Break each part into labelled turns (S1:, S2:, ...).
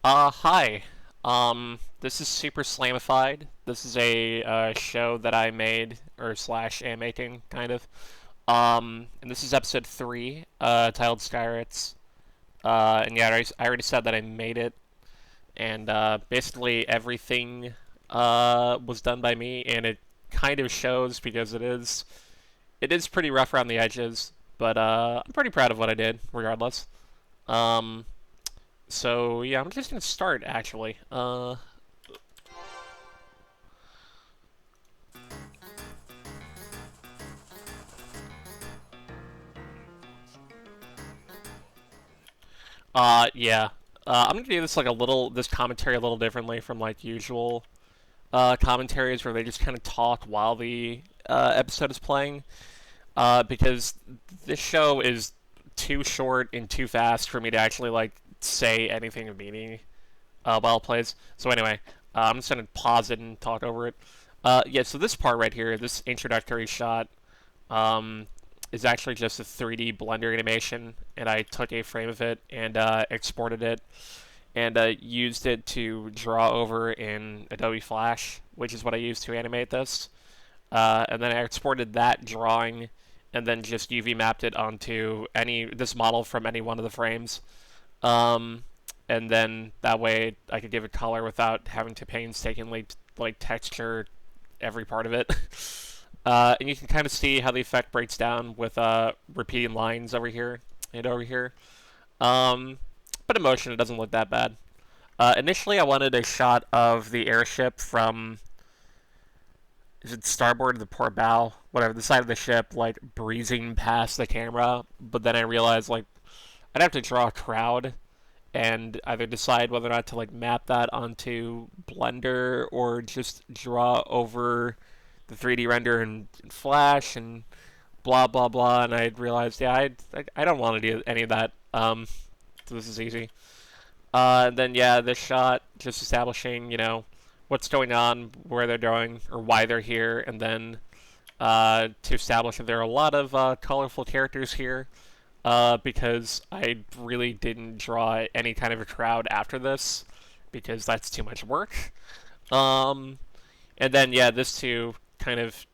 S1: Hi. This is Super Slamified. This is a show that I made, or slash am making, kind of. And this is episode 3, titled Skyrates. And yeah, I already said that I made it. And, basically everything, was done by me, and it kind of shows because it is pretty rough around the edges, but, I'm pretty proud of what I did, regardless. Um, so yeah, I'm just gonna start actually. Yeah. I'm gonna do this like this commentary a little differently from like usual commentaries where they just kind of talk while the episode is playing. Because this show is too short and too fast for me to actually like say anything of meaning while it plays. So anyway, I'm just gonna pause it and talk over it. Yeah. So this part right here, this introductory shot, um, is actually just a 3D Blender animation, and I took a frame of it and exported it and used it to draw over in Adobe Flash, which is what I used to animate this. And then I exported that drawing and then just UV mapped it onto this model from any one of the frames. Um, and then that way I could give it color without having to painstakingly like texture every part of it. And you can kind of see how the effect breaks down with repeating lines over here and over here. Um, but in motion, it doesn't look that bad. Initially, I wanted a shot of the airship from, is it starboard, the port bow, whatever, the side of the ship, like breezing past the camera. But then I realized like I'd have to draw a crowd and either decide whether or not to like map that onto Blender or just draw over the 3D render in Flash and blah blah blah. And I realized, yeah, I don't want to do any of that. So this is easy. And then yeah, this shot just establishing what's going on, where they're going, or why they're here, and then to establish that there are a lot of colorful characters here. Because I really didn't draw any kind of a crowd after this, because that's too much work. Um, and then yeah, this to kind of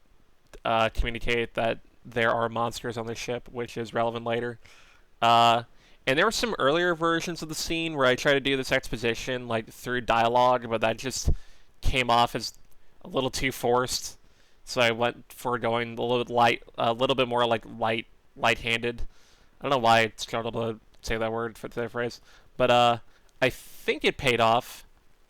S1: communicate that there are monsters on the ship, which is relevant later. Uh, and there were some earlier versions of the scene where I tried to do this exposition like through dialogue, but that just came off as a little too forced. So I went for going a little bit a little bit more like light-handed. I don't know why I struggled to say that word for that phrase, but I think it paid off.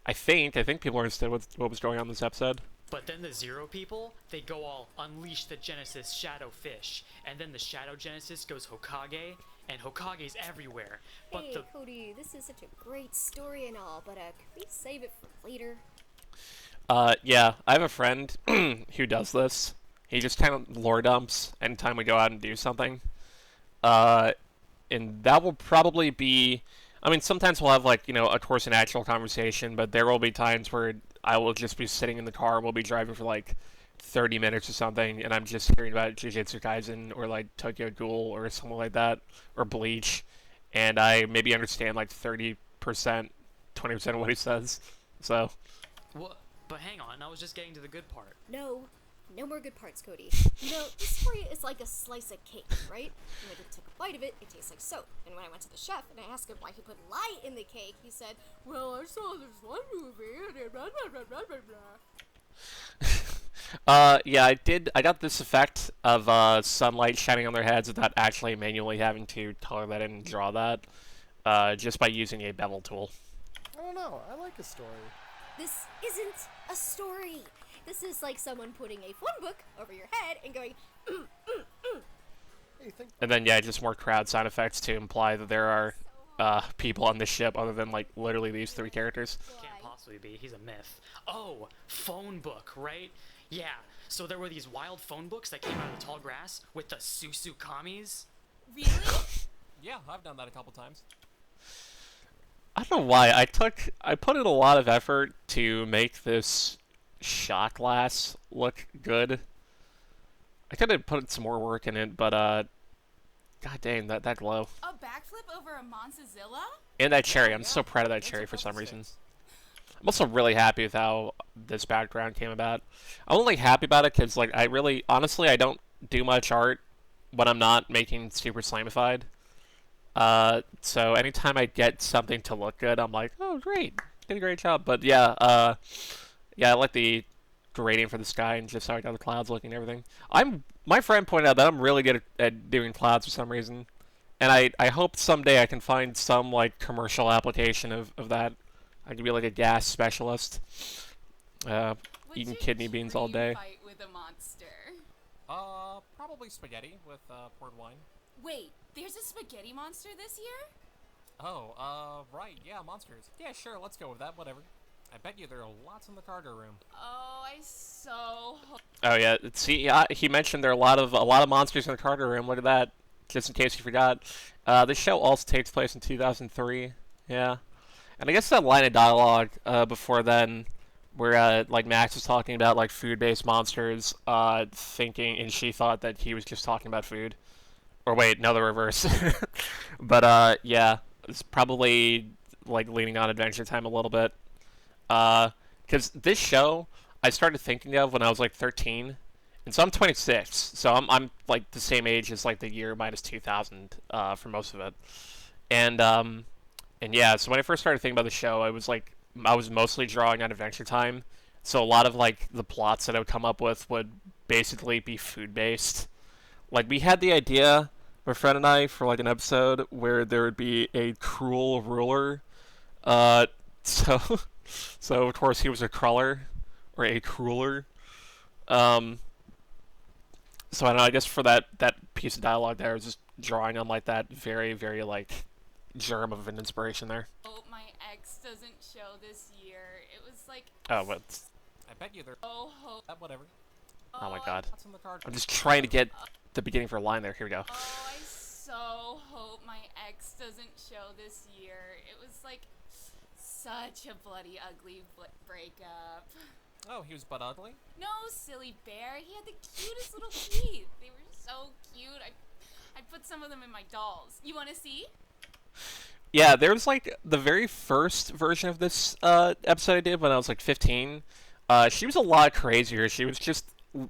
S1: I think people understood what was going on in this episode.
S2: But then the Zero people, they go all unleash the Genesis Shadow Fish, and then the Shadow Genesis goes Hokage, and Hokage's everywhere. But
S3: hey, Cody, this is such a great story and all, but can we save it for later?
S1: Yeah, I have a friend who does this. He just kind of lore dumps anytime we go out and do something. Uh, and that will probably be. I mean, sometimes we'll have like a course in actual conversation, but there will be times where I will just be sitting in the car. We'll be driving for like 30 minutes or something, and I'm just hearing about Jujutsu Kaisen or like Tokyo Ghoul or something like that, or Bleach, and I maybe understand like 30%, 20% of what he says. So.
S2: what? But hang on, I was just getting to the good part.
S3: No, no more good parts, Cody. This story is like a slice of cake, right? When I took a bite of it, it tastes like soap. And when I went to the chef and I asked him why he put lye in the cake, he said, "Well, I saw this one movie and blah blah blah blah blah."
S1: Yeah, I did. I got this effect of sunlight shining on their heads without actually manually having to color that in and draw that, just by using a bevel tool.
S4: I don't know. I like a story.
S3: This isn't a story. This is like someone putting a phone book over your head and going,
S4: Hey, think
S1: And then yeah, just more crowd sound effects to imply that there are people on this ship other than like literally these three characters.
S2: Can't possibly be, he's a myth. Oh, phone book, right? Yeah, so there were these wild phone books that came out of the tall grass with the Susukamis.
S3: really?
S5: Yeah, I've done that a couple times.
S1: I don't know why I put in a lot of effort to make this shot glass look good. I could have put some more work in it, but god dang, that glow.
S3: A bad
S6: backflip over a Monstezilla?
S1: And that cherry. I'm
S5: Yeah,
S1: so proud of that
S5: it's
S1: cherry
S5: a
S1: for some
S5: purpose
S1: reason.
S5: fix.
S1: I'm also really happy with how this background came about. I'm only happy about it because, like, I really, honestly, I don't do much art when I'm not making Super Slamified. So anytime I get something to look good, I'm like, oh, great, did a great job. But yeah, yeah, I like the grading for the sky and just how I got the clouds looking and everything. My friend pointed out that I'm really good at doing clouds for some reason, and I hope someday I can find some like commercial application of that. I could be like a gas specialist,
S6: What's
S1: eating
S6: your
S1: kidney beans all
S6: dream
S1: day.
S6: fight with a monster?
S5: Probably spaghetti with poured wine.
S6: Wait, there's a spaghetti monster this year?
S5: Oh, right, yeah, monsters. Yeah, sure, let's go with that, whatever. I bet you there are lots in the cargo room.
S6: Oh, I so hope.
S1: Oh yeah, see, yeah, he mentioned there are a lot of monsters in the cargo room. Look at that, just in case you forgot. This show also takes place in 2003. Yeah, and I guess that line of dialogue before then, where like Max was talking about like food-based monsters, thinking and she thought that he was just talking about food. Or wait, no, the reverse. But yeah, it's probably like leaning on Adventure Time a little bit. Because this show I started thinking of when I was like 13, and so I'm 26, so I'm like the same age as like the year minus 2000 for most of it, and yeah, so when I first started thinking about the show, I was mostly drawing on Adventure Time, so a lot of like the plots that I would come up with would basically be food based. Like we had the idea, my friend and I, for like an episode where there would be a cruel ruler. So so of course he was a cruller or a crueler. Um, so I don't know. I guess for that piece of dialogue there, I was just drawing on like that very very like germ of an inspiration there.
S6: Hope my ex doesn't show this year. It was like
S1: Oh, but
S5: I bet you there
S6: so hope.
S5: whatever.
S1: oh my god,
S5: Lots in the cargo
S1: I'm just trying to get the beginning for a line there. Here we go.
S6: Oh, I so hope my ex doesn't show this year. It was like such a bloody ugly breakup.
S5: Oh, he was but ugly?
S6: No, silly bear. He had the cutest little teeth. They were so cute. I put some of them in my dolls. You want to see?
S1: Yeah, there was like the very first version of this episode I did when I was like 15. She was a lot crazier. She was just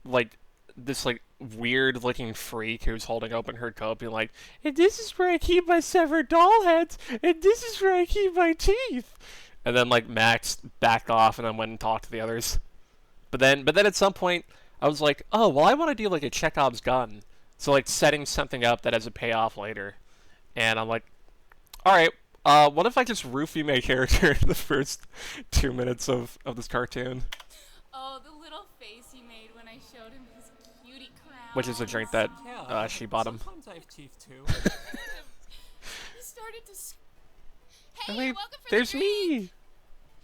S1: like this like weird looking freak who was holding open her coat being like, and this is where I keep my severed doll heads, and this is where I keep my teeth. And then like Max backed off and then went and talked to the others. But then at some point I was like, oh well, I want to do like a Chekhov's gun. So like setting something up that has a payoff later. And I'm like, all right, what if I just roofie my character in the first 2 minutes of this cartoon?
S6: Oh, the little face he made when I showed him his cutie crown.
S1: Which is a drink that
S5: Yeah.
S1: she bought him.
S5: Sometimes I have teeth too.
S6: He started to.
S1: Oh,
S6: Hey,
S1: wait,
S6: welcome for
S1: there's
S6: the drink.
S1: me!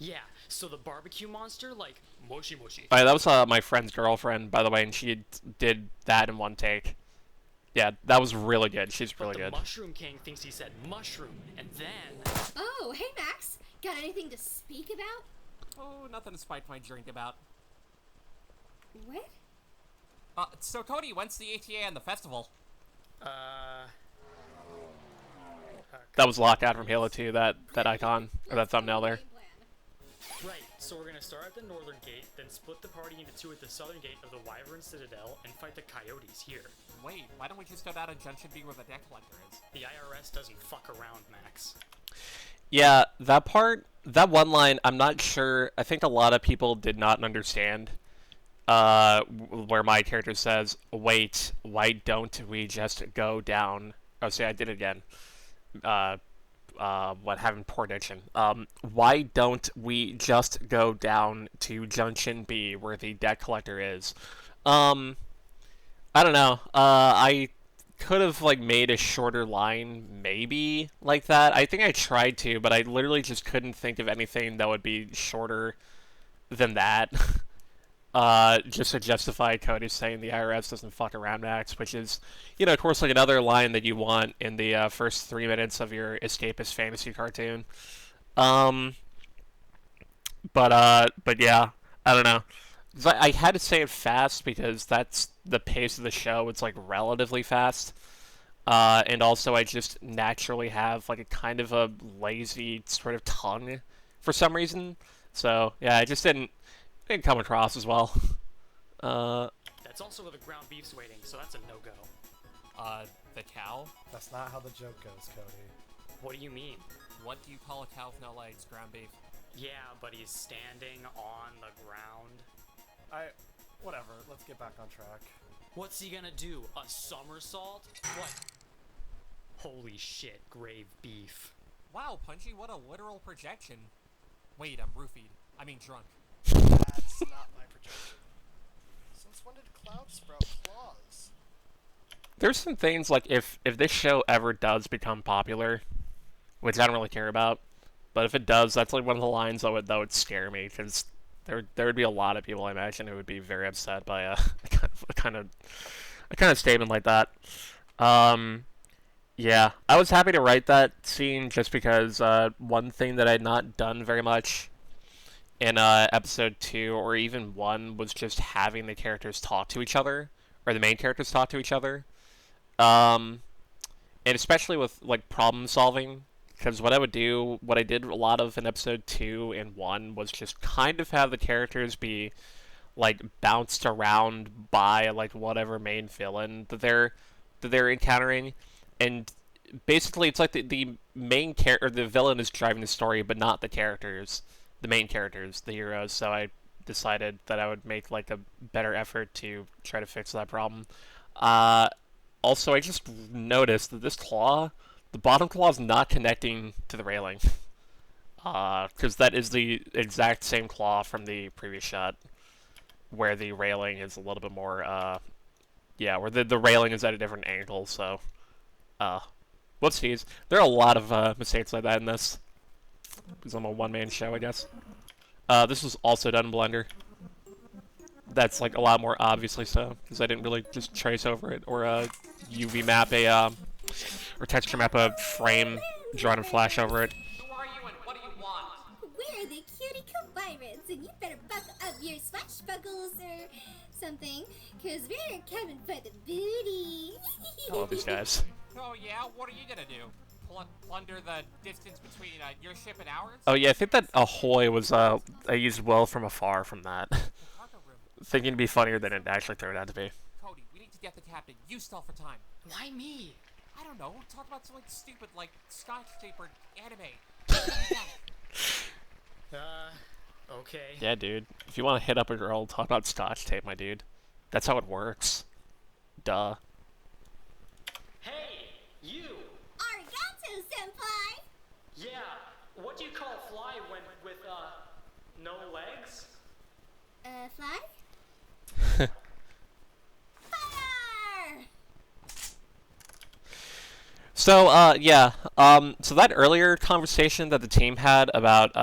S2: Yeah, so the barbecue monster, like, mushy mushy.
S1: Alright, that was my friend's girlfriend, by the way, and she did that in one take. Yeah, that was really good. She's
S2: But
S1: really
S2: the
S1: good.
S2: Mushroom King thinks he said mushroom, and then...
S3: Oh, hey Max. Got anything to speak about?
S5: Oh, nothing to spike my drink about.
S3: What?
S5: So Cody, when's the ATA and the festival?
S1: That was Lockout from Halo 2, that icon, or that thumbnail there.
S2: Right, so we're gonna start at the northern gate, then split the party into two at the southern gate of the Wyvern Citadel, and fight the coyotes here.
S5: Wait, why don't we just go down to Junction B where the debt collector is?
S2: The IRS doesn't fuck around, Max.
S1: Yeah, that part, that one line, I'm not sure. I think a lot of people did not understand. Where my character says, "Wait, why don't we just go down?" Oh, see, I did it again. Having poor diction. Why don't we just go down to Junction B where the debt collector is? I don't know. I could have like made a shorter line, maybe like that. I think I tried to, but I literally just couldn't think of anything that would be shorter than that. Just to justify Cody saying the IRS doesn't fuck around, Max, which is, of course, like another line that you want in the first 3 minutes of your escapist fantasy cartoon. But yeah, I don't know. 'Cause I had to say it fast because that's the pace of the show. It's like relatively fast. And also I just naturally have like a kind of a lazy sort of tongue for some reason. So yeah, I just didn't come across as well.
S2: That's also where the ground beef's waiting, so that's a no-go.
S5: The cow?
S4: That's not how the joke goes, Cody.
S2: What do you mean?
S5: What do you call a cow with no legs? Ground beef.
S2: Yeah, but he's standing on the ground.
S4: Whatever, let's get back on track.
S2: What's he gonna do? A somersault? What? Holy shit, grave beef.
S5: Wow, Punchy, what a literal projection. Wait, I'm roofied. I mean drunk.
S4: That's not my projection. Since when did clouds sprout claws?
S1: There's some things like if this show ever does become popular, which I don't really care about, but if it does, that's like one of the lines that would scare me, because there would be a lot of people, I imagine, who would be very upset by a kind of statement like that. Yeah, I was happy to write that scene just because one thing that I had not done very much in episode 2 or even 1 was just having the characters talk to each other, or the main characters talk to each other. And especially with like problem solving, because what I did a lot of in episode 2 and 1 was just kind of have the characters be like bounced around by like whatever main villain that they're encountering, and basically it's like the main character, the villain is driving the story, but not the characters, the main characters, the heroes. So I decided that I would make like a better effort to try to fix that problem. Also, I just noticed that this claw, the bottom claw, is not connecting to the railing. Because that is the exact same claw from the previous shot, where the railing is a little bit more, where the railing is at a different angle, so, whoopsies. There are a lot of mistakes like that in this, because I'm a one-man show, I guess. This was also done in Blender. That's like a lot more obviously so, because I didn't really just trace over it or UV map or texture map a frame, draw and flash over it.
S5: Who are you and what do you want?
S3: We're the cutie pirates, and you better buckle up your swashbuckles or something, cause we're coming for the booty.
S1: I love these guys.
S5: Oh yeah, what are you gonna do? Plunder the distance between your ship and ours?
S1: Oh yeah, I think that ahoy was I used well from afar from that.
S5: Cargo room.
S1: Thinking it'd be funnier than it actually turned out to be.
S5: Cody, we need to get the captain. You stall for time.
S2: Why me?
S5: I don't know. Talk about something stupid like Scotch tape or anime.
S2: Okay.
S1: Yeah, dude. If you want to hit up a girl, talk about Scotch tape, my dude. That's how it works. Duh.
S2: Hey, you!
S3: Arigato, senpai!
S2: Yeah, what do you call a fly with, no legs?
S3: Fly? Fire!
S1: So, yeah. So that earlier conversation that the team had about,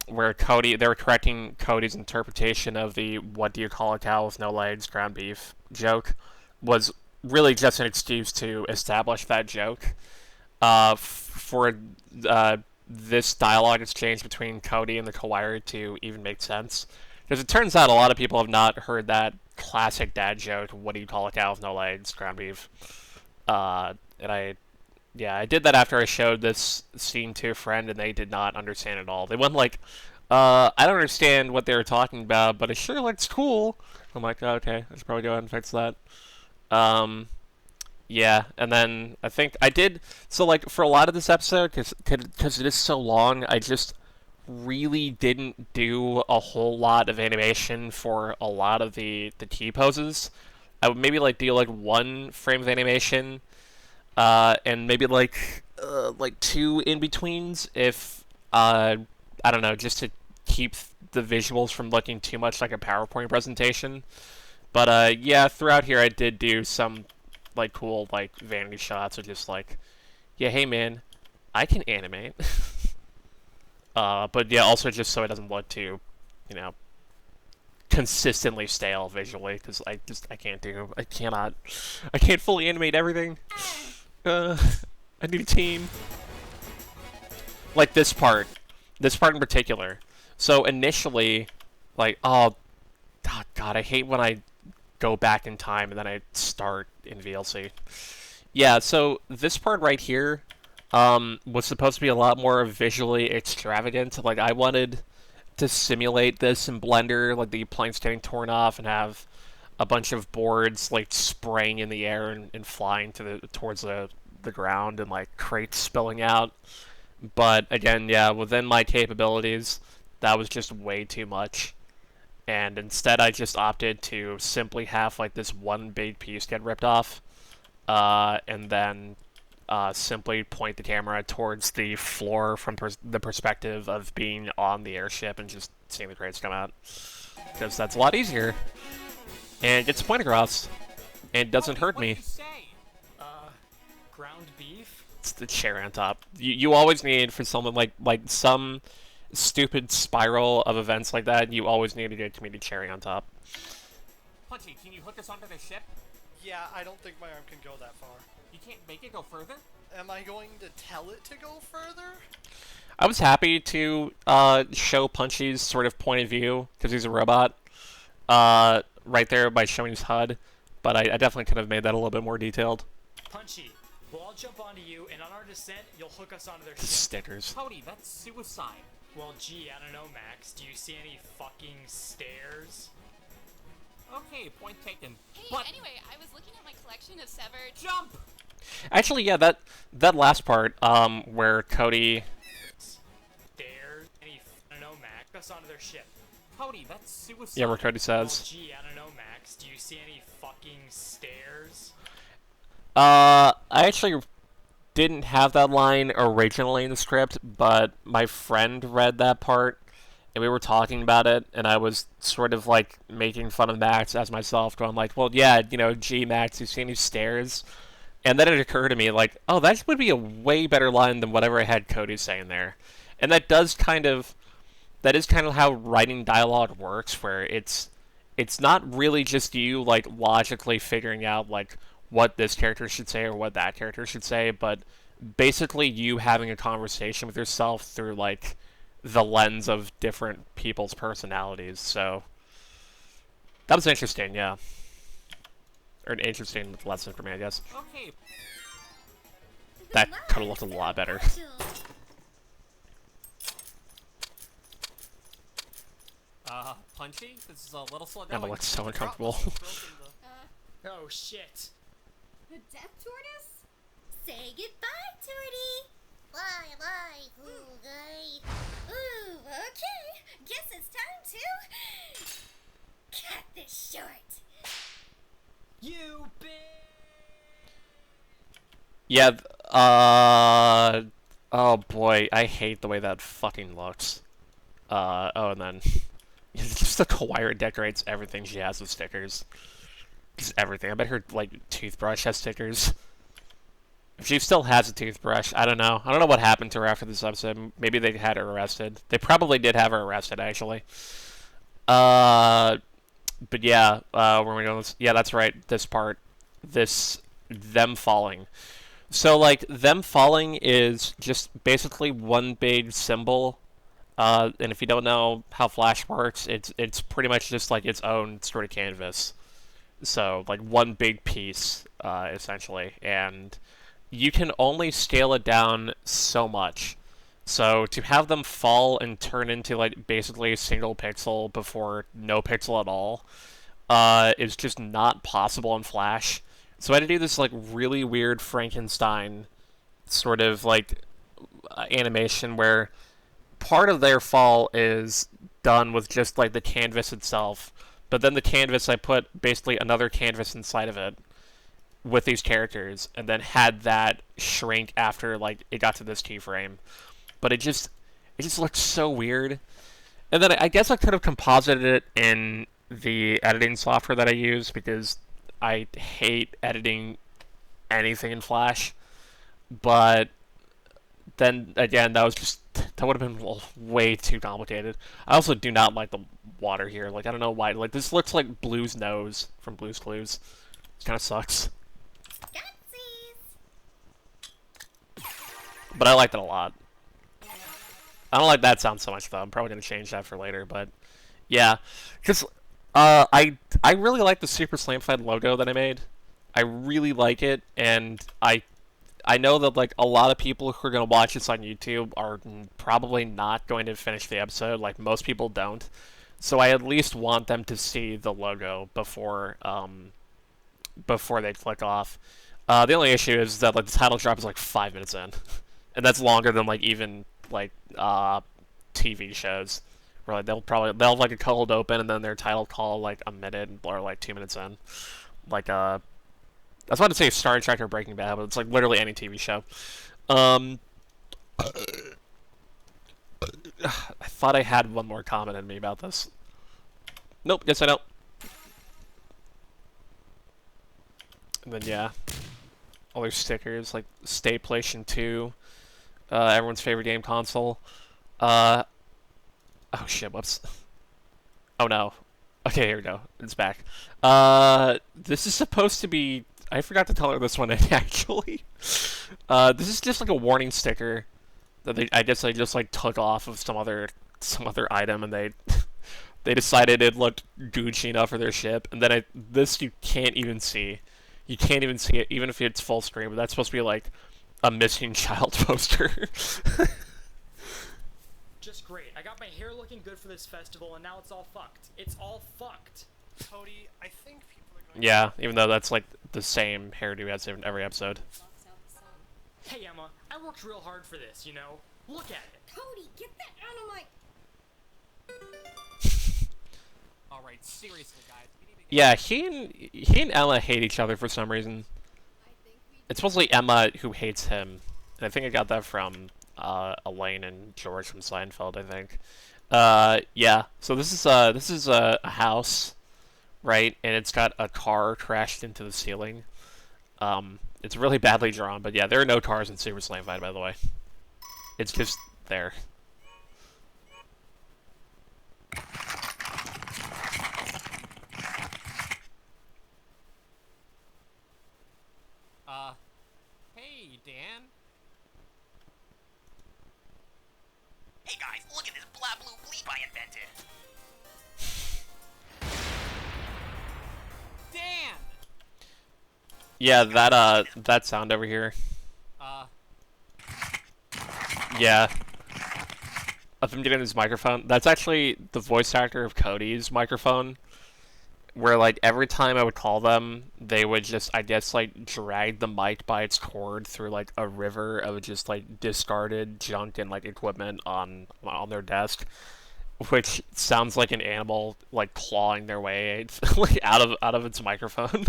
S1: where they were correcting Cody's interpretation of the "what do you call a cow with no legs" ground beef joke, was really just an excuse to establish that joke, for this dialogue exchange between Cody and the co-wire to even make sense. Because it turns out a lot of people have not heard that classic dad joke, "what do you call a cow with no legs" ground beef. And I did that after I showed this scene to a friend, and they did not understand at all. They went like, I don't understand what they were talking about, but it sure looks cool. I'm like, oh, okay, I should probably go ahead and fix that. Yeah, and then I think I did, so like, for a lot of this episode, because it is so long, I just really didn't do a whole lot of animation for a lot of the T-poses. I would maybe like do like 1 frame of animation, and maybe like 2 in-betweens if, I don't know, just to keep the visuals from looking too much like a PowerPoint presentation. But, yeah, throughout here I did do some, like, cool, like, vanity shots of just like, yeah, hey man, I can animate. But yeah, also just so it doesn't look too, you know, consistently stale visually, because I can't fully animate everything. I need a team. Like this part in particular. So initially, like, oh God, I hate when I go back in time and then I start in VLC. Yeah, so this part right here was supposed to be a lot more visually extravagant. Like, I wanted to simulate this in Blender, like the planks getting torn off and have a bunch of boards, like, spraying in the air and flying towards the ground and, like, crates spilling out. But, again, yeah, within my capabilities, that was just way too much. And instead I just opted to simply have, like, this one big piece get ripped off. And then simply point the camera towards the floor from the perspective of being on the airship and just seeing the crates come out. Because that's a lot easier. And it gets the point across. And it doesn't hurt
S5: What
S1: me.
S5: did you say?
S2: Ground beef?
S1: It's the cherry on top. You always need, for someone like some stupid spiral of events like that, you always need a good comedic cherry on top.
S5: Punchy, can you hook us onto the ship?
S4: Yeah, I don't think my arm can go that far.
S5: You can't make it go further?
S4: Am I going to tell it to go further?
S1: I was happy to show Punchy's sort of point of view, because he's a robot, right there by showing his HUD, but I definitely could have made that a little bit more detailed.
S2: Punchy, we'll all jump onto you, and on our descent, you'll hook us onto their ship.
S1: Stickers.
S5: Cody, that's suicide.
S2: Well, gee, I don't know, Max. Do you see any fucking stairs?
S5: Okay, point taken.
S6: Hey,
S5: But
S6: anyway, I was looking at my collection of severed.
S5: jump!
S1: Actually, yeah, that last part, where Cody...
S2: Stairs? I don't know, Max. Hook us onto their ship.
S5: Cody, that's suicide.
S1: Yeah, where Cody
S2: Well,
S1: says...
S2: gee, I don't know, Max. Do you see any fucking stairs?
S1: I actually didn't have that line originally in the script, but my friend read that part, and we were talking about it, and I was sort of, like, making fun of Max as myself, going like, well, yeah, you know, gee, Max, you see any stairs? And then it occurred to me, like, oh, that would be a way better line than whatever I had Cody saying there. And that is kind of how writing dialogue works, where it's not really just you, like, logically figuring out, like, what this character should say or what that character should say, but basically you having a conversation with yourself through, like, the lens of different people's personalities. So that was interesting, yeah. Or an interesting lesson for me, I guess.
S5: Okay,
S1: That could have looked a lot better.
S5: Punchy, this is a little slow
S1: Emma
S5: going.
S1: looks so uncomfortable.
S2: Oh, shit.
S3: The death tortoise?
S7: Say goodbye, Torty. Bye, cool guy. Ooh, okay. Guess it's time to cut this short.
S2: You bitch!
S1: Yeah, oh boy, I hate the way that fucking looks. Oh, and then just the Kawira decorates everything she has with stickers. Just everything. I bet her, like, toothbrush has stickers. If she still has a toothbrush, I don't know. I don't know what happened to her after this episode. Maybe they had her arrested. They probably did have her arrested, actually. But yeah, where are we going? Yeah, that's right. This part. Them falling. So, like, them falling is just basically one big symbol. And if you don't know how Flash works, it's pretty much just, like, its own sort of canvas. So, like, one big piece, essentially. And you can only scale it down so much. So, to have them fall and turn into, like, basically a single pixel before no pixel at all, is just not possible in Flash. So I had to do this, like, really weird Frankenstein sort of, like, animation where part of their fall is done with just, like, the canvas itself. But then the canvas, I put basically another canvas inside of it with these characters, and then had that shrink after, like, it got to this keyframe. But it just looked so weird. And then I guess I could have composited it in the editing software that I use, because I hate editing anything in Flash. But then again, that would have been way too complicated. I also do not like the water here. Like, I don't know why. Like, this looks like Blue's nose from Blue's Clues. It kind of sucks. But I liked it a lot. I don't like that sound so much, though. I'm probably going to change that for later, but yeah. Because I really like the Super Slamafied logo that I made. I really like it, and I know that like a lot of people who are gonna watch this on YouTube are probably not going to finish the episode. Like most people don't, so I at least want them to see the logo before they click off. The only issue is that like the title drop is like 5 minutes in, and that's longer than like even like TV shows, where like they'll have like a cold open and then their title call like a minute or like 2 minutes in, like I was about to say Star Trek or Breaking Bad, but it's like literally any TV show. I thought I had one more comment in me about this. Nope, guess I don't. And then yeah, all their stickers like Stay PlayStation 2, everyone's favorite game console. Oh shit, whoops. Oh no. Okay, here we go. It's back. This is supposed to be... I forgot to color this one in, actually. This is just like a warning sticker that I guess they just like took off of some other item, and they decided it looked Gucci enough for their ship, and then this you can't even see. You can't even see it, even if it's full screen, but that's supposed to be like a missing child poster.
S2: Just great. I got my hair looking good for this festival, and now it's all fucked. It's all fucked.
S4: Cody, I think people are going
S1: Yeah, even though that's like the same hairdo as in every episode.
S2: Hey, Emma, I worked real hard for this, you know? Look at it.
S3: Cody, get that out of my...
S5: Alright, seriously, guys. We need to get
S1: Yeah, he and Emma hate each other for some reason. It's mostly Emma who hates him, and I think I got that from Elaine and George from Seinfeld, I think. Yeah. So this is a house, right? And it's got a car crashed into the ceiling. It's really badly drawn, but yeah, there are no cars in Super Slamafied, by the way. It's just there.
S5: Hey, Dan.
S8: Hey guys, look at this blah blue bleep I invented.
S5: Dan!
S1: Yeah, that sound over here. Yeah. Of him getting his microphone. That's actually the voice actor of Cody's microphone. Where, like, every time I would call them, they would just, I guess, like, drag the mic by its cord through, like, a river of just, like, discarded junk and, like, equipment on their desk. Which sounds like an animal, like, clawing their way like, out of its microphone.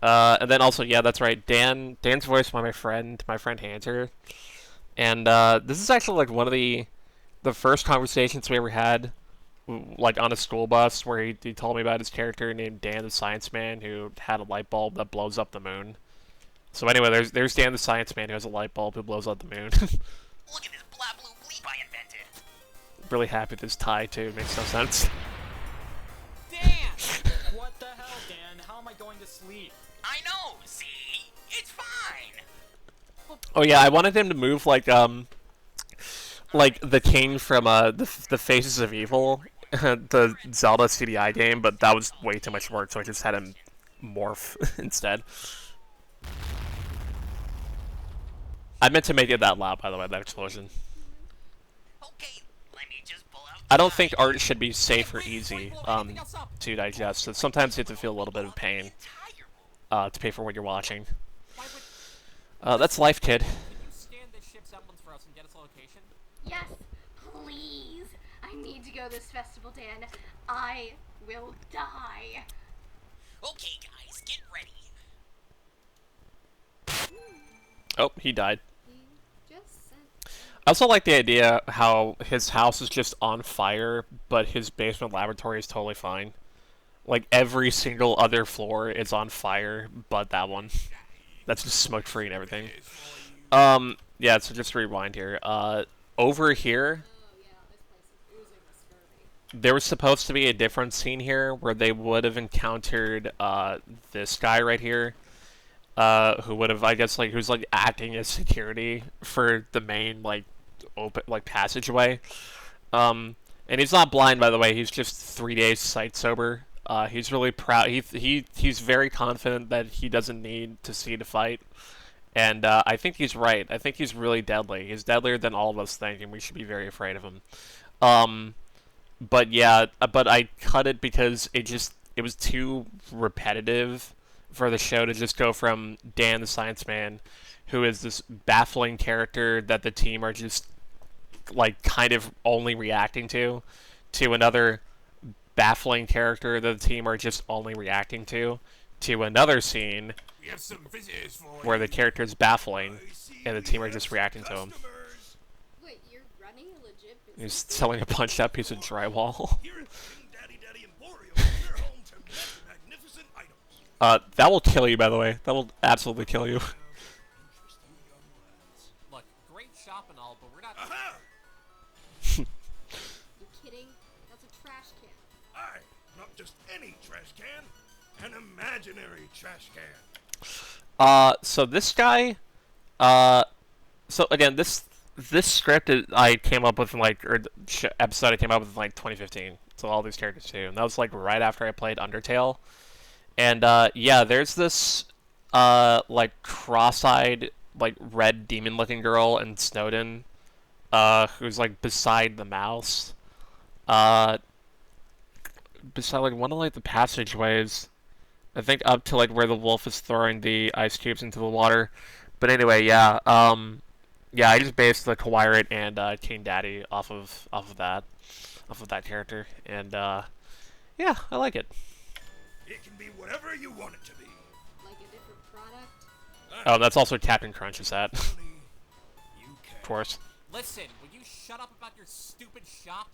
S1: And then also, yeah, that's right, Dan's voiced by my friend Hunter. And, this is actually, like, one of the first conversations we ever had, like, on a school bus, where he told me about his character named Dan the Science Man, who had a light bulb that blows up the moon. So anyway, there's Dan the Science Man, who has a light bulb who blows up the moon.
S8: Look at this blah blue bleep I invented.
S1: Really happy with this tie, too. Makes no sense.
S5: Dan!
S2: What the hell, Dan? How am I going to sleep?
S8: I know, see? It's fine.
S1: Oh yeah, I wanted him to move like the king from the Faces of Evil, the Zelda CDI game, but that was way too much work, so I just had him morph instead. I meant to make it that loud, by the way, that explosion.
S8: Okay, let me just pull out.
S1: I don't think art should be safe or easy to digest, so sometimes you have to feel a little bit of pain to pay for what you're watching.
S5: Why would...
S1: That's life, kid.
S5: Can you scan this ship's emblems for us and get its location?
S9: Yes, please. I need to go this festival, Dan. I will die.
S8: Okay, guys, get ready.
S1: Oh, he died.
S3: He just sent...
S1: I also like the idea how his house is just on fire, but his basement laboratory is totally fine. Like, every single other floor is on fire, but that one. That's just smoke-free and everything. Yeah, so just to rewind here. Over here,
S3: Oh yeah, this place is oozing the scurvy.
S1: there was supposed to be a different scene here where they would have encountered this guy right here, who would have, I guess, like, who's like acting as security for the main like open passageway. And he's not blind, by the way. He's just 3 days sight sober. He's really proud. He's very confident that he doesn't need to see to fight, and I think he's right. I think he's really deadly. He's deadlier than all of us think, and we should be very afraid of him. But yeah, but I cut it because it was too repetitive for the show to just go from Dan the Science Man, who is this baffling character that the team are just like kind of only reacting to another baffling character that the team are just only reacting to another scene
S8: We have some visitors for
S1: where the character is baffling and the team are just reacting to him.
S3: Wait, you're running a legit business?
S1: He's selling a punched out piece of drywall.
S8: Here at King Daddy Emporium, we're home to magnificent items.
S1: That will kill you, by the way. That will absolutely kill you.
S8: Interesting young lads.
S5: Look, great shop and all, but we're not.
S8: Aha!
S3: You kidding? That's a trash can.
S8: Aye, not just any trash can, an imaginary trash can.
S1: So this guy, so again, this script I came up with in episode I came up with in like 2015. So all these characters too, and that was like right after I played Undertale. And yeah, there's this like cross-eyed, like red demon-looking girl in Snowden, who's like beside the mouse, beside like one of like the passageways. I think up to like where the wolf is throwing the ice cubes into the water. But anyway, yeah, yeah, I just based the Skyrates and King Daddy off of that character, and yeah, I like it.
S8: It can be whatever you want it to be.
S3: Like a different product?
S1: Oh, that's also Captain Crunch's hat,
S8: Honey, you can.
S1: of course.
S5: Listen, will you shut up about your stupid shop?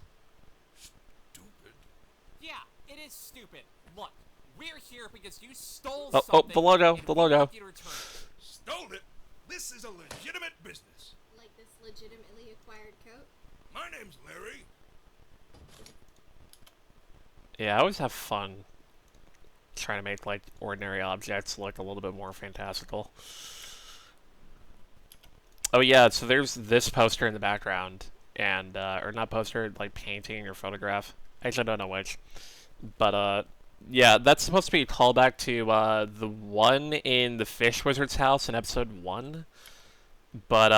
S8: Stupid.
S5: Yeah, it is stupid. Look, we're here because you stole
S1: Oh,
S5: something.
S1: the logo,
S5: and
S1: the
S5: we
S1: logo.
S5: want you to return it.
S8: Stole it? This is a legitimate business.
S3: Like this legitimately acquired coat?
S8: My name's Larry.
S1: Yeah, I always have fun trying to make like ordinary objects look a little bit more fantastical. Oh yeah, so there's this poster in the background, and or not poster, like painting or photograph. Actually, I don't know which, but yeah, that's supposed to be a callback to the one in the Fish Wizard's house in episode 1. But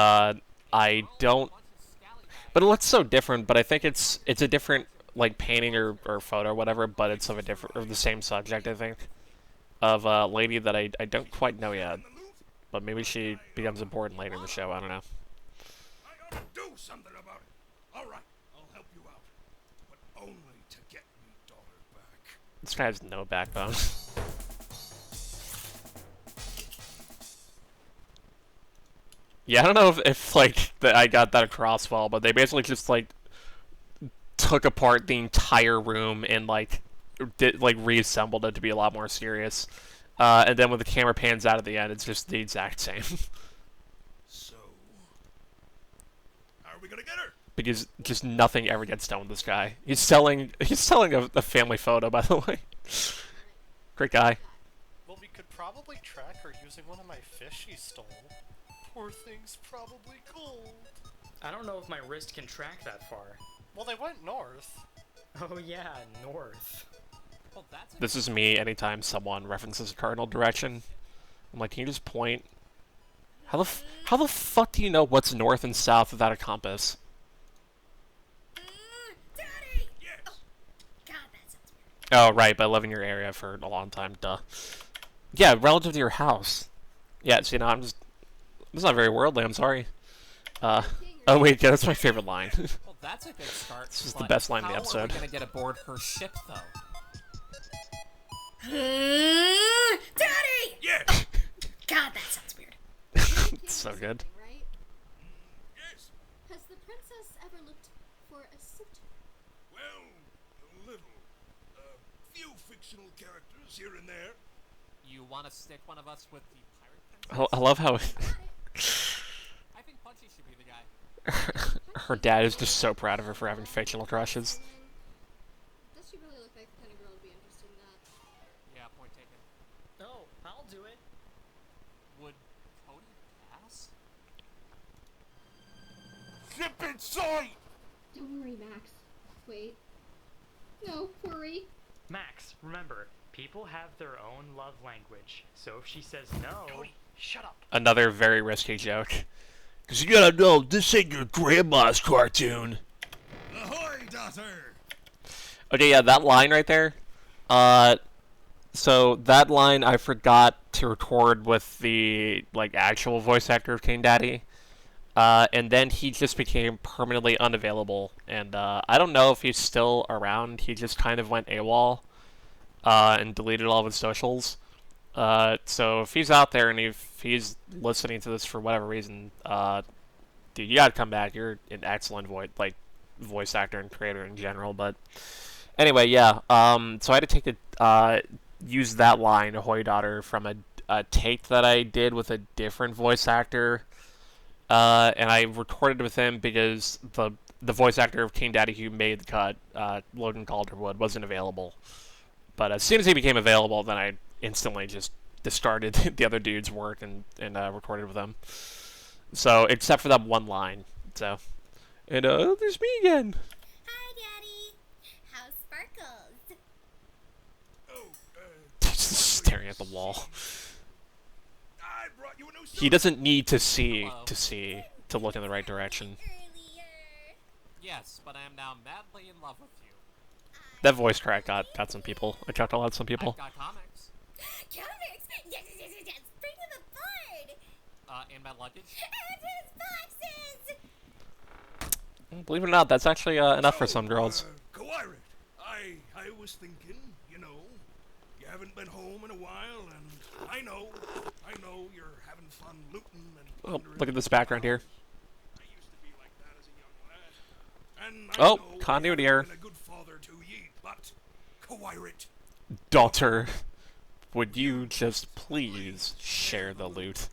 S1: I don't. But it looks so different. But I think it's a different like painting or photo or whatever. But it's of a different or the same subject. I think of a lady that I don't quite know yet. But maybe she becomes important later in the show. I don't know.
S8: I ought to do something about it. All right, I'll help you out, but only to get me daughter back.
S1: This guy has no backbone. Yeah, I don't know if like I got that across well, but they basically just like took apart the entire room and like reassembled it to be a lot more serious. And then when the camera pans out at the end, it's just the exact same.
S8: So, how are we gonna get her?
S1: Because just nothing ever gets done with this guy. He's selling a family photo, by the way. Great guy.
S4: Well, we could probably track her using one of my fish he stole. Poor thing's probably cold.
S2: I don't know if my wrist can track that far.
S4: Well, they went north.
S2: Oh yeah, north.
S5: Well, that's
S1: This is me anytime someone references a cardinal direction. I'm like, can you just point? How the fuck do you know what's north and south without a compass?
S7: Daddy!
S8: Yes.
S7: Oh, God, that sounds weird.
S1: Oh, right, but I live in your area for a long time, duh. Yeah, relative to your house. Yeah, so, you know, it's not very worldly, I'm sorry. Oh wait, yeah, that's my favorite line.
S5: well, that's a good start.
S1: This is the
S5: but
S1: best line in the
S5: How are
S1: episode.
S5: we gonna get aboard her ship, though?
S7: Daddy!
S8: Yes.
S7: God, that sounds weird.
S1: It's so good.
S3: Right?
S8: Yes.
S3: Has the princess ever looked for a suitor?
S8: Well, a little. Few fictional characters here and there.
S5: You want to stick one of us with the pirate princess?
S1: I love how
S5: I think Punchy should be the guy.
S1: her dad is just so proud of her for having fictional crushes.
S3: Does she really look like the kind of girl to be interested in that?
S5: Yeah, point taken.
S2: Oh, I'll do it.
S5: Would Cody pass?
S8: Ship in sight.
S3: Don't worry, Max. Wait. No, worry.
S2: Max, remember, people have their own love language. So if she says no,
S4: Cody, shut up.
S1: Another very risky joke. Because you gotta know, this ain't your grandma's cartoon.
S8: Ahoy, daughter!
S1: Okay, yeah, that line right there. So that line I forgot to record with the, like, actual voice actor of King Daddy. And then he just became permanently unavailable. And, I don't know if he's still around. He just kind of went AWOL, and deleted all of his socials. So if he's out there and if he's listening to this for whatever reason, dude, you gotta come back. You're an excellent voice actor and creator in general. But anyway, yeah. So I had to take use that line, "Ahoy, daughter," from a take that I did with a different voice actor, and I recorded with him because the voice actor of King Daddy who made the cut, Logan Calderwood, wasn't available. But as soon as he became available, then I instantly just discarded the other dude's work and recorded with him. So, except for that one line. So, and there's me again.
S7: Hi, Daddy. How's Sparkles?
S8: Oh,
S1: Staring at the wall.
S8: I brought you a new suit.
S1: He doesn't need to
S5: Hello.
S1: to look in the right direction.
S7: Earlier.
S5: Yes, but I am now madly in love with you.
S1: That voice crack got some people. I chuckled at some people.
S5: I've got comics.
S7: Comics. Yes, yes, yes, yes, yes. Bring them aboard.
S5: In my luggage.
S7: And his boxes.
S1: Believe it or not, that's actually enough for some girls.
S8: Skyrates, I was thinking, you know, you haven't been home in a while, and I know you're having fun looting and
S1: Oh,
S8: plundering
S1: look at this
S8: the
S1: background here.
S8: house. I used to be like that as a young lad. And I
S1: Oh,
S8: know
S1: continuity
S8: I
S1: error.
S8: haven't been a good father to ye, but Skyrates,
S1: Daughter, would you just please share the loot?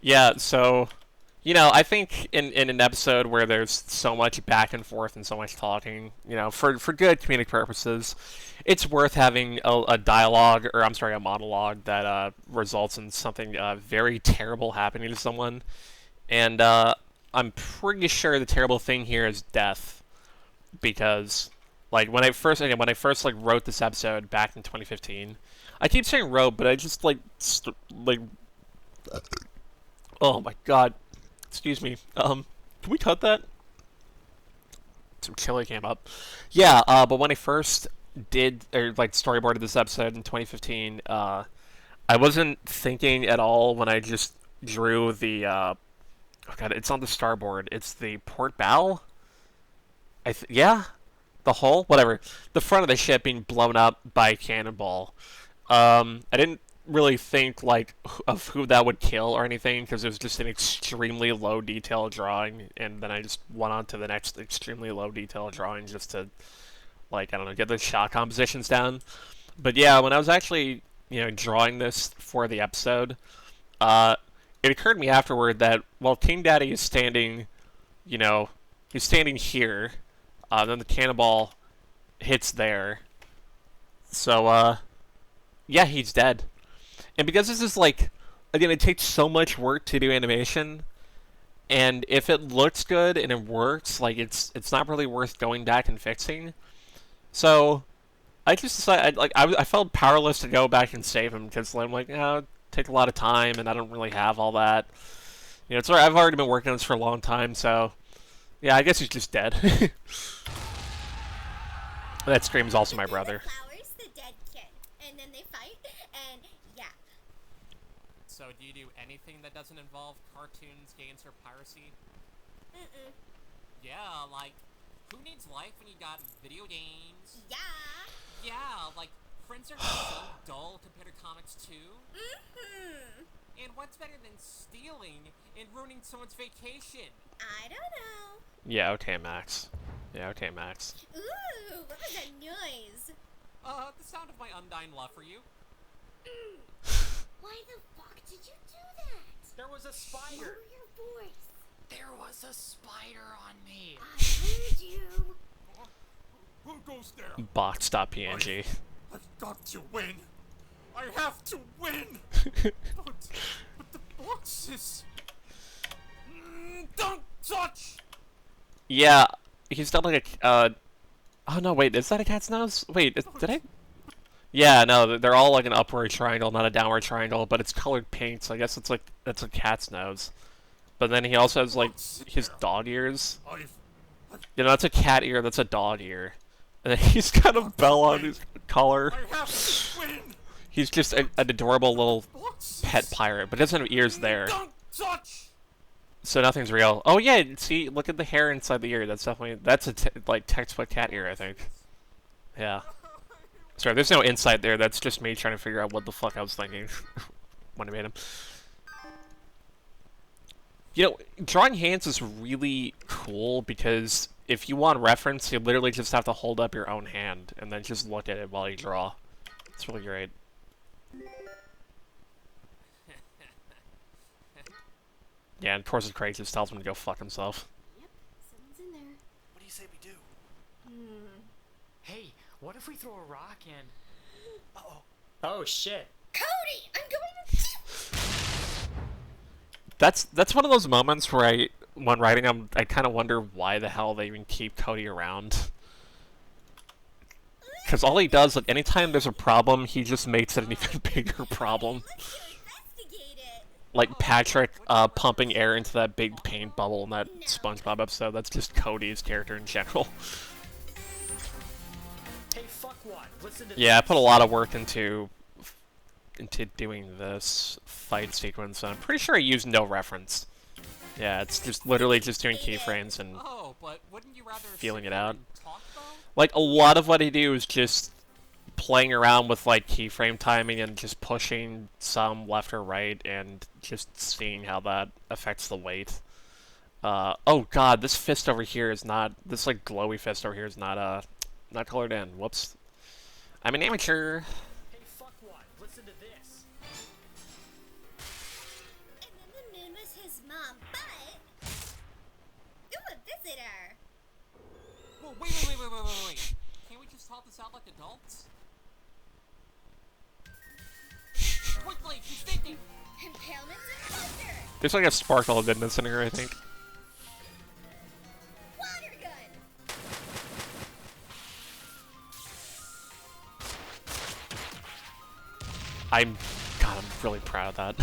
S1: Yeah, so, you know, I think in an episode where there's so much back and forth and so much talking, you know, for good comedic purposes, it's worth having a dialogue, or I'm sorry, a monologue that results in something very terrible happening to someone. And I'm pretty sure the terrible thing here is death, because, like, when I first like wrote this episode back in 2015, I keep saying wrote, but I just oh my god. Excuse me. Can we cut that? Some chili came up. Yeah, but when I first did, or like storyboarded this episode in 2015, I wasn't thinking at all when I just drew the, oh god, it's on the starboard. It's the port bow? Yeah? The hull? Whatever. The front of the ship being blown up by a cannonball. I didn't really think like of who that would kill or anything because it was just an extremely low detail drawing, and then I just went on to the next extremely low detail drawing just to, like, I don't know, get the shot compositions down. But yeah, when I was actually, you know, drawing this for the episode, it occurred to me afterward that, well, King Daddy is standing, you know, he's standing here, then the cannonball hits there, so yeah, he's dead. And because this is, like, again, it takes so much work to do animation, and if it looks good and it works, like, it's not really worth going back and fixing. So I just decided, I felt powerless to go back and save him, because I'm like, it'd take a lot of time, and I don't really have all that. You know, it's alright, I've already been working on this for a long time, so yeah, I guess he's just dead. That screams also my brother.
S7: Flowers, the dead kid, and then they fight, and yeah.
S5: So do you do anything that doesn't involve cartoons, games, or piracy? Yeah, like, who needs life when you got video games?
S7: Yeah.
S5: Yeah, like, friends are so dull compared to comics too. And what's better than stealing and ruining someone's vacation?
S7: I don't know.
S1: Yeah, okay, Max. Yeah, okay, Max.
S7: Ooh, what was that noise?
S5: The sound of my undying love for you.
S7: Why the fuck did you do that?
S2: there was a spider.
S7: Lower your voice.
S2: There was a spider on me.
S7: I heard you.
S8: who goes there?
S1: Box.png.
S8: I've got to win. I have to win. but the boxes. Don't touch.
S1: Yeah, he's done like a, oh no, wait, is that a cat's nose? Wait, did I? Yeah, no, they're all like an upward triangle, not a downward triangle, but it's colored pink, so I guess it's like, that's a cat's nose. But then he also has like, his dog ears. You know, that's a cat ear, that's a dog ear. And then he's got a bell on his collar. He's just an adorable little pet pirate, but doesn't have ears there. So nothing's real. Oh yeah, see, look at the hair inside the ear. That's definitely, that's a like textbook cat ear, I think. Yeah. Sorry, there's no insight there. That's just me trying to figure out what the fuck I was thinking when I made him. You know, drawing hands is really cool because if you want reference, you literally just have to hold up your own hand and then just look at it while you draw. It's really great. Yeah, and of course Craig just tells him to go fuck himself.
S9: Yep, someone's in there.
S4: What do you say we do?
S2: Hey, what if we throw a rock and...
S4: Uh-oh.
S2: Oh, shit.
S7: Cody, I'm going to...
S1: That's one of those moments where when writing them, I kind of wonder why the hell they even keep Cody around. Because all he does, like, anytime there's a problem, he just makes it an even bigger problem.
S7: Let's go investigate it.
S1: Like Patrick pumping air into that big paint bubble in that SpongeBob episode. That's just Cody's character in general.
S2: Hey, fuck what? Listen to
S1: Yeah, I
S2: this.
S1: put a lot of work into doing this fight sequence, and I'm pretty sure I used no reference. Yeah, it's just literally just doing keyframes and
S5: Oh, but wouldn't you rather
S1: feeling
S5: sit
S1: it
S5: there
S1: out.
S5: and talk, though?
S1: Like, a lot of what I do is just playing around with, like, keyframe timing and just pushing some left or right and just seeing how that affects the weight. Oh god, this fist over here is not, this, like, glowy fist over here is not, not colored in. Whoops. I'm an amateur.
S2: Hey, fuck what? Listen to this.
S7: And then the moon was his mom, but... Ooh, a visitor.
S5: Whoa, wait. Can't we just talk this out like adults? Quickly, she's thinking.
S7: Impalements and thunder.
S1: There's, like, a sparkle of goodness in here, I think.
S7: Water gun.
S1: God, I'm really proud of that.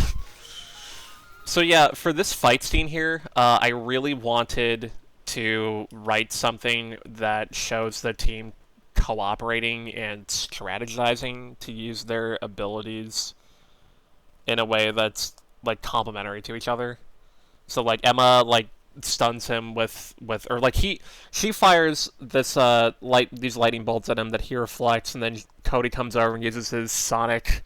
S1: So yeah, for this fight scene here, I really wanted to write something that shows the team cooperating and strategizing to use their abilities in a way that's, like, complementary to each other. So, like, Emma, like, stuns him with or, like, she fires this, these lightning bolts at him that he reflects, and then Cody comes over and uses his sonic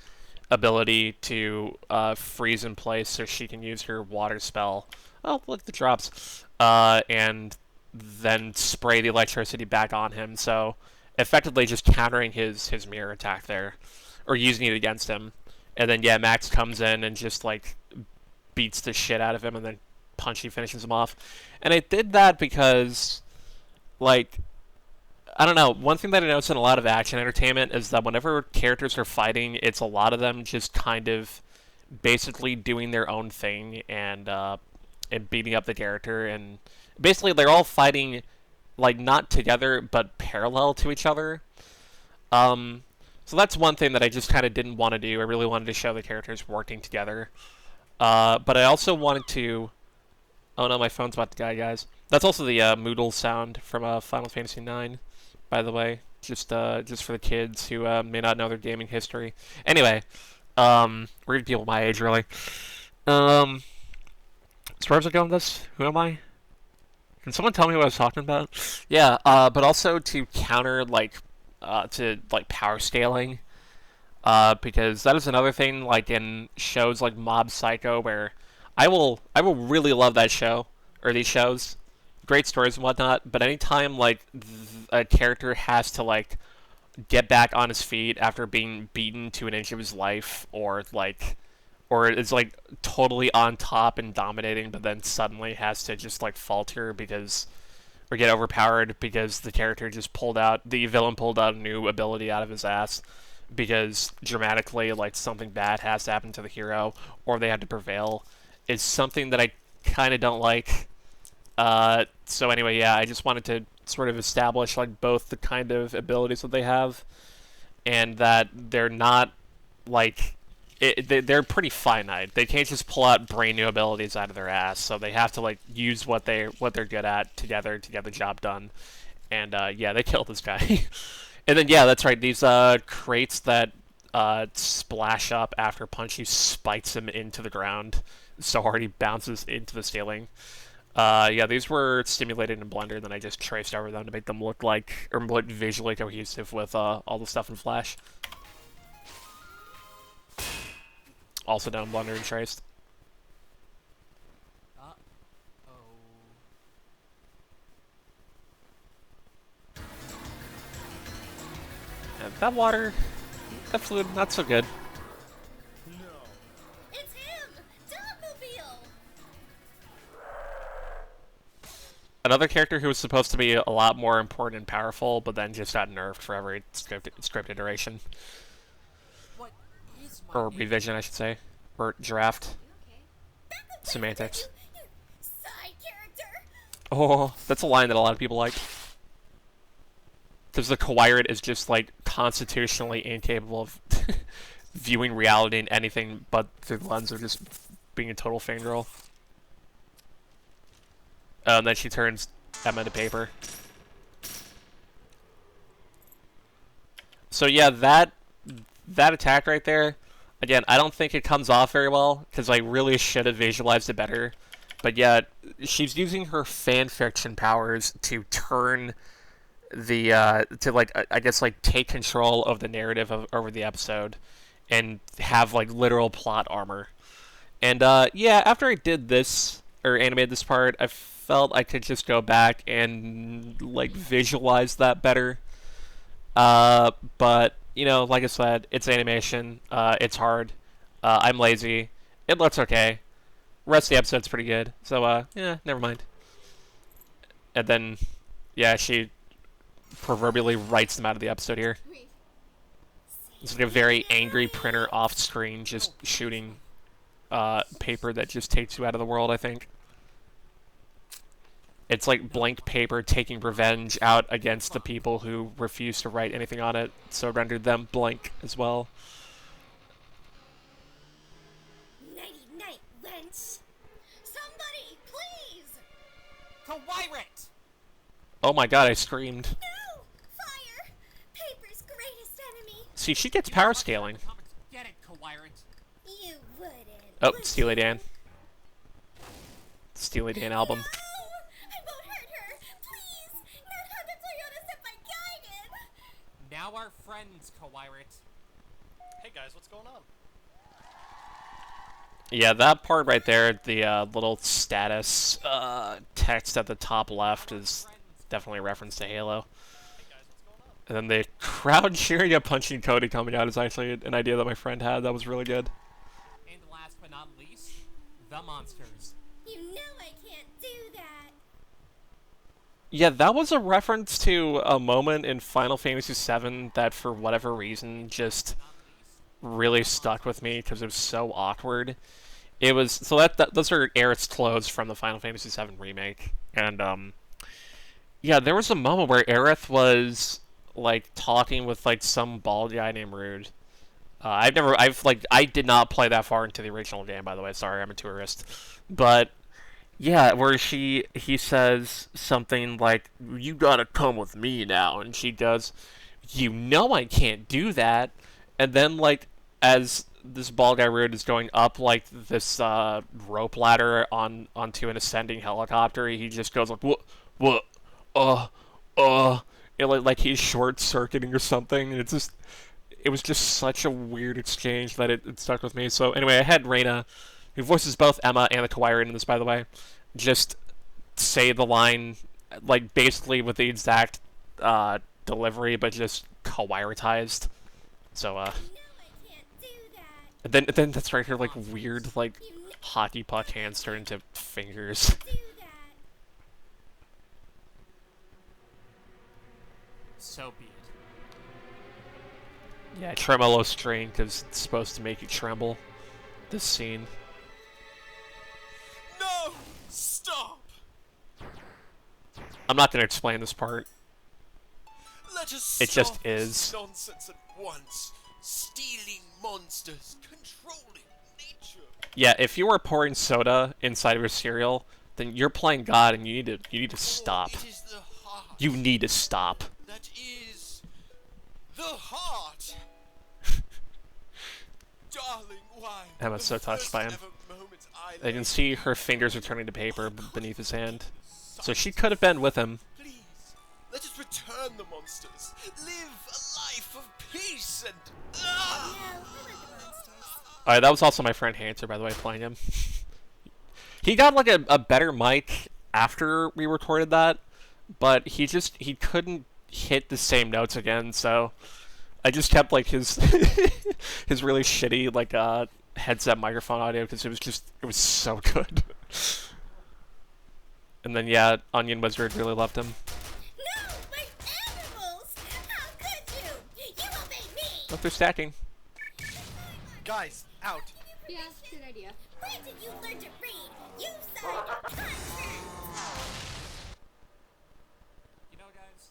S1: ability to freeze in place so she can use her water spell. Oh, look, the drops. And then spray the electricity back on him, so effectively just countering his mirror attack there, or using it against him. And then, yeah, Max comes in and just, like, beats the shit out of him, and then Punchy finishes him off. And I did that because, like, I don't know, one thing that I notice in a lot of action entertainment is that whenever characters are fighting, it's a lot of them just kind of basically doing their own thing and beating up the character, and basically they're all fighting, like, not together, but parallel to each other. So that's one thing that I just kind of didn't want to do. I really wanted to show the characters working together. But I also wanted to... Oh no, my phone's about to die, guys. That's also the Moodle sound from Final Fantasy IX, by the way. Just for the kids who may not know their gaming history. Anyway, weird people my age, really. So where was I going with this? Who am I? Can someone tell me what I was talking about? Yeah, but also to counter, like, power scaling. Because that is another thing, like, in shows like Mob Psycho, where I will really love that show, or these shows. Great stories and whatnot, but anytime, like, a character has to, like, get back on his feet after being beaten to an inch of his life, or is, like, totally on top and dominating, but then suddenly has to just, like, falter because, or get overpowered because the villain pulled out a new ability out of his ass, because dramatically, like, something bad has to happen to the hero, or they had to prevail, is something that I kind of don't like. So anyway, yeah, I just wanted to sort of establish like both the kind of abilities that they have, and that they're not like they're pretty finite. They can't just pull out brand new abilities out of their ass. So they have to like use what they're good at together to get the job done. And yeah, they killed this guy. And then yeah, that's right. These crates that splash up after Punchy spikes him into the ground so hard he bounces into the ceiling. Yeah, these were stimulated in Blender, and then I just traced over them to make them look like, or look visually cohesive with all the stuff in Flash. Also done in Blender and traced. And that water, that fluid, not so good.
S7: It's him! Dogmobile!
S1: Another character who was supposed to be a lot more important and powerful, but then just got nerfed for every script iteration.
S5: What is my
S1: Or revision, I should say. Or draft.
S7: Back up,
S1: Semantics.
S7: you side character!
S1: Oh, that's a line that a lot of people like. Because the Skyrates is just, like, constitutionally incapable of viewing reality in anything but through the lens of just being a total fangirl. And then she turns Emma to paper. So yeah, that attack right there, again, I don't think it comes off very well, because I really should have visualized it better. But yeah, she's using her fanfiction powers to turn the, to like, I guess like take control of the narrative over the episode, and have like literal plot armor. And yeah, after I did this, or animated this part, I felt I could just go back and like visualize that better. But you know, like I said, it's animation. It's hard. I'm lazy. It looks okay. Rest of the episode's pretty good. So yeah, never mind. And then, yeah, she proverbially writes them out of the episode here. It's like a very angry printer off screen, just shooting paper that just takes you out of the world, I think. It's like blank paper taking revenge out against the people who refuse to write anything on it, so it rendered them blank as well.
S7: Nighty-night, wench! Somebody, please!
S5: Skyrates!
S1: Oh my god, I screamed.
S7: No! Fire! Paper's greatest enemy!
S1: See, she gets power scaling.
S5: Get it, Skyrates.
S7: You wouldn't.
S1: Oh,
S7: would
S1: Steely
S7: you?
S1: Dan. Steely Dan album.
S7: No! I won't hurt her! Please! Not how the Toyota set my guided!
S5: Now our friends, Skyrates.
S4: Hey guys, what's going on?
S1: Yeah, that part right there, the little status text at the top left is definitely a reference to Halo.
S4: Hey guys, what's going on?
S1: And then the crowd cheering at Punching Cody coming out is actually an idea that my friend had. That was really good.
S5: And last but not least, the monsters.
S7: You know I can't do that!
S1: Yeah, that was a reference to a moment in Final Fantasy VII that, for whatever reason, just really stuck with me because it was so awkward. It was so that those are Aerith's clothes from the Final Fantasy VII remake, and yeah, there was a moment where Aerith was like talking with like some bald guy named Rude. I did not play that far into the original game, by the way. Sorry, I'm a tourist, but. Yeah, where he says something like, "You gotta come with me now," and she goes, "You know I can't do that." And then, like, as this bald guy Rude is going up, like, this rope ladder onto an ascending helicopter, he just goes like, what, like he's short-circuiting or something, and it was just such a weird exchange that it stuck with me. So anyway, I had Reina, who voices both Emma and the Skyrates in this, by the way, just say the line, like, basically with the exact delivery, but just Skyratized. So,
S7: You know I can't do that!
S1: then that's right here, like, weird, like, hockey puck hands turn into fingers.
S7: Do that!
S5: So be it.
S1: Yeah, tremolo string, because it's supposed to make you tremble. This scene.
S10: No! Stop!
S1: I'm not gonna explain this part.
S10: Let us
S1: It just
S10: stop this
S1: is.
S10: nonsense at once. Stealing monsters, controlling nature.
S1: Yeah, if you are pouring soda inside of your cereal, then you're playing God, and you need to stop.
S10: It is the heart.
S1: You need to stop.
S10: That is the heart. Darling, why?
S1: Emma's
S10: the
S1: so touched by him.
S10: first ever moment I
S1: I can
S10: laid
S1: see her fingers are turning to paper beneath his hand. So she could have been with him.
S10: Please, let us return the monsters. Live a life of peace and.
S7: No, we want the monsters.
S1: Alright, that was also my friend Hanser, by the way, playing him. He got like a better mic after we recorded that, but he couldn't hit the same notes again, so I just kept like his his really shitty like headset microphone audio because it was so good. And then yeah, Onion Wizard really loved him.
S7: No, my animals! How could you? You obey me!
S1: Look, they're stacking.
S4: Guys, out.
S9: Yeah, good idea.
S7: When did you learn to read? You signed a contract!
S5: You know, guys,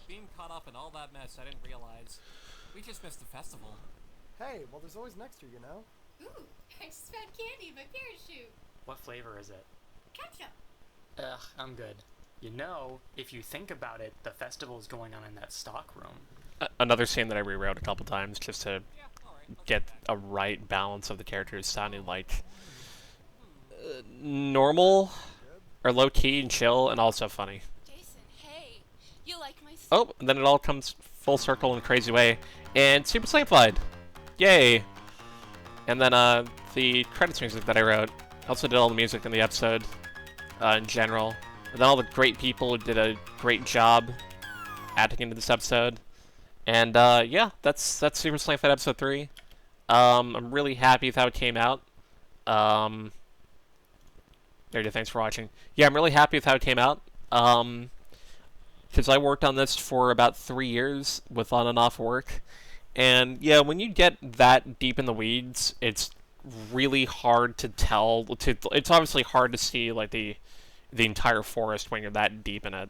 S5: being caught up in all that mess, I didn't realize we just missed the festival.
S11: Hey, well, there's always next year, you know?
S9: Ooh, I just found candy in my parachute.
S2: What flavor is it?
S9: Ketchup.
S2: Ugh, I'm good. You know, if you think about it, the festival's going on in that stock room.
S1: Another scene that I rewrote a couple times just to
S5: Yeah, alright.
S1: get a right balance of the characters sounding like normal or low key and chill and also funny.
S6: Jason, hey, you like my
S1: Oh, and then it all comes full circle in a crazy way. And Super Slamafied! Yay! And then the credits music that I wrote. I also did all the music in the episode in general. And then all the great people who did a great job acting into this episode. And yeah, that's Super Slamafied episode 3. I'm really happy with how it came out. There you go, thanks for watching. Yeah, I'm really happy with how it came out. Because I worked on this for about 3 years with on and off work. And yeah, when you get that deep in the weeds, it's really hard to tell. It's obviously hard to see like the entire forest when you're that deep in it.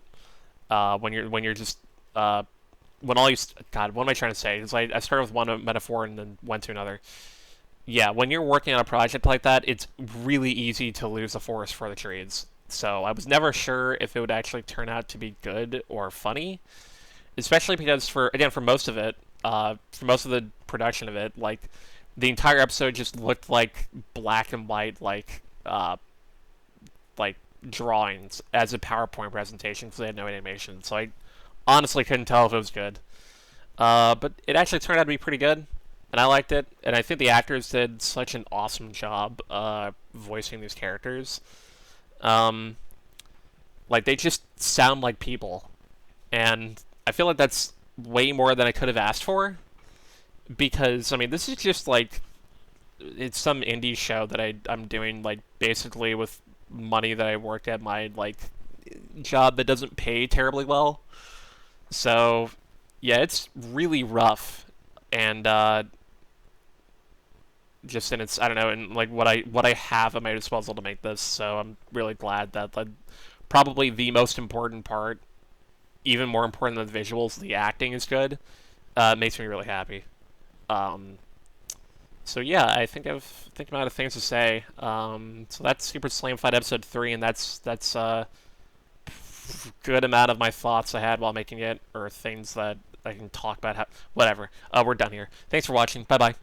S1: When you're just when all you God, what am I trying to say? Because I started with one metaphor and then went to another. Yeah, when you're working on a project like that, it's really easy to lose the forest for the trees. So I was never sure if it would actually turn out to be good or funny, especially because for most of it, for most of the production of it, like the entire episode just looked like black and white, like drawings as a PowerPoint presentation because they had no animation. So I honestly couldn't tell if it was good. But it actually turned out to be pretty good, and I liked it. And I think the actors did such an awesome job voicing these characters. Like they just sound like people, and I feel like that's way more than I could have asked for. Because I mean, this is just like it's some indie show that I'm doing like basically with money that I worked at my like job that doesn't pay terribly well. So yeah, it's really rough, and just in its I don't know, and like what I have at my disposal to make this. So I'm really glad that like probably the most important part, even more important than the visuals, the acting is good. Makes me really happy. So yeah, I think I'm out of things to say. So that's Super Slamafied episode 3, and that's good amount of my thoughts I had while making it, or things that I can talk about. Whatever. We're done here. Thanks for watching. Bye bye.